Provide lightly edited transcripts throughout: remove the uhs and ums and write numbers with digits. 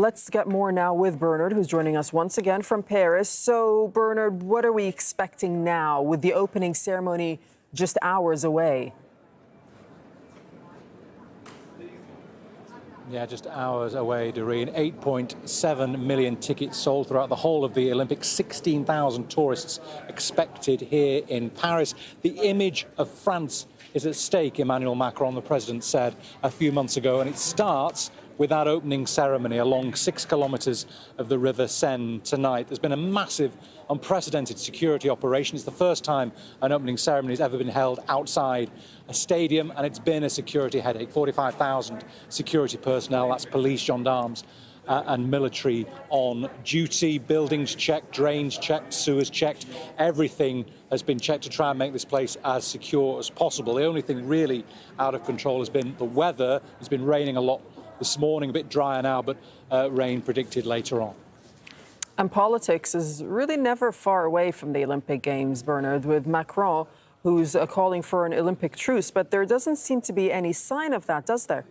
Let's get more now with Bernard, who's joining us once again from Paris. So, Bernard, what are we expecting now with the opening ceremony just hours away? Yeah, just hours away, Doreen. 8.7 million tickets sold throughout the whole of the Olympics. 16,000 tourists expected here in Paris. The image of France is at stake, Emmanuel Macron, the president, said a few months ago, and it starts with that opening ceremony along 6 kilometres of the River Seine tonight. There's been a massive, unprecedented security operation. It's the first time an opening ceremony has ever been held outside a stadium, and it's been a security headache. 45,000 security personnel, that's police, gendarmes, and military on duty. Buildings checked, drains checked, sewers checked. Everything has been checked to try and make this place as secure as possible. The only thing really out of control has been the weather. It's been raining a lot this morning, a bit drier now, but rain predicted later on. And politics is really never far away from the Olympic Games, Bernard, with Macron, who's calling for an Olympic truce. But there doesn't seem to be any sign of that, does there?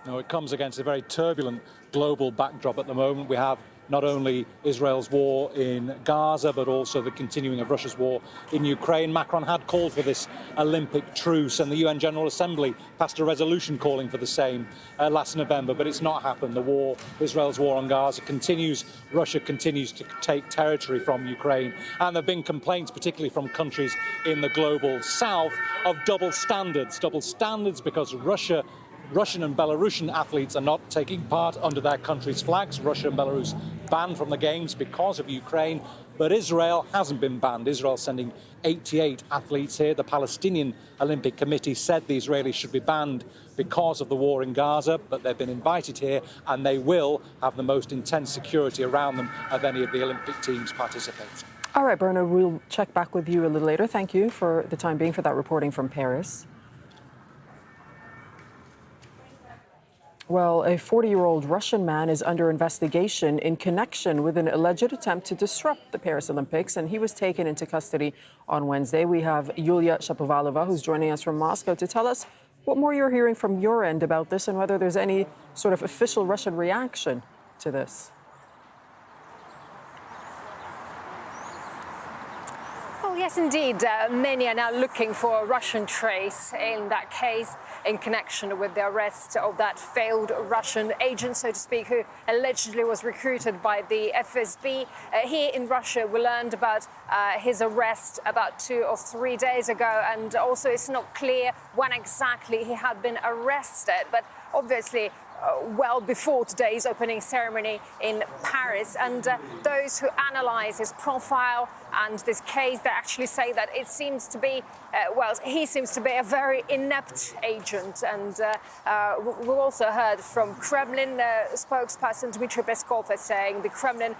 No, it comes against a very turbulent global backdrop at the moment. We have not only Israel's war in Gaza, but also the continuing of Russia's war in Ukraine. Macron had called for this Olympic truce, and the UN General Assembly passed a resolution calling for the same last November, but it's not happened. The war, Israel's war on Gaza, continues. Russia continues to take territory from Ukraine, and there have been complaints, particularly from countries in the global south, of double standards because Russian and Belarusian athletes are not taking part under their country's flags. Russia and Belarus banned from the Games because of Ukraine, but Israel hasn't been banned. Israel sending 88 athletes here. The Palestinian Olympic Committee said the Israelis should be banned because of the war in Gaza, but they've been invited here, and they will have the most intense security around them of any of the Olympic teams participating. All right, Bernard, we'll check back with you a little later. Thank you for the time being for that reporting from Paris. Well, a 40-year-old Russian man is under investigation in connection with an alleged attempt to disrupt the Paris Olympics, and he was taken into custody on Wednesday. We have Yulia Shapovalova, who's joining us from Moscow, to tell us what more you're hearing from your end about this and whether there's any sort of official Russian reaction to this. Well, yes, indeed. Many are now looking for a Russian trace in that case in connection with the arrest of that failed Russian agent, so to speak, who allegedly was recruited by the FSB. Here in Russia, we learned about his arrest about 2 or 3 days ago, and also it's not clear when exactly he had been arrested, but obviously well before today's opening ceremony in Paris. And those who analyse his profile and this case, they actually say that it seems to be, he seems to be a very inept agent. And we also heard from Kremlin spokesperson Dmitry Peskov as saying the Kremlin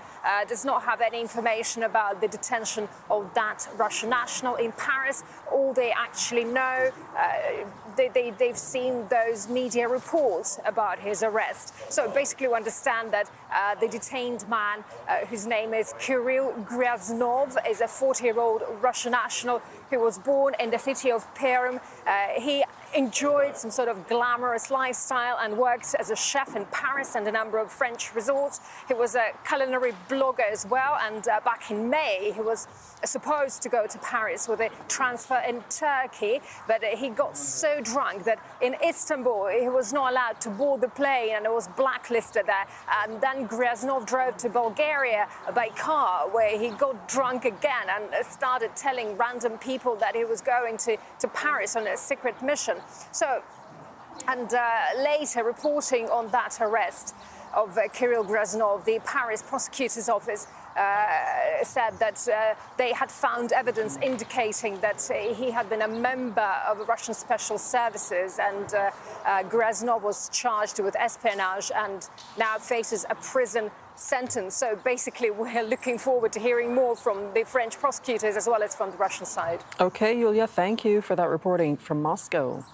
does not have any information about the detention of that Russian national in Paris. All they actually know, they've seen those media reports about his arrest. So basically we understand that the detained man, whose name is Kirill Gryaznov, is a 40-year-old Russian national who was born in the city of Perm. He enjoyed some sort of glamorous lifestyle and worked as a chef in Paris and a number of French resorts. He was a culinary blogger as well, and back in May he was supposed to go to Paris with a transfer in Turkey, but he got so drunk that in Istanbul he was not allowed to board the plane and it was blacklisted there. And then Gryaznov drove to Bulgaria by car, where he got drunk again and started telling random people that he was going to Paris on a secret mission. So, and later reporting on that arrest of Kirill Gryaznov, the Paris prosecutor's office said that they had found evidence indicating that he had been a member of Russian special services, and Gryaznov was charged with espionage and now faces a prison sentence. So basically we're looking forward to hearing more from the French prosecutors as well as from the Russian side. Okay, Yulia, thank you for that reporting from Moscow.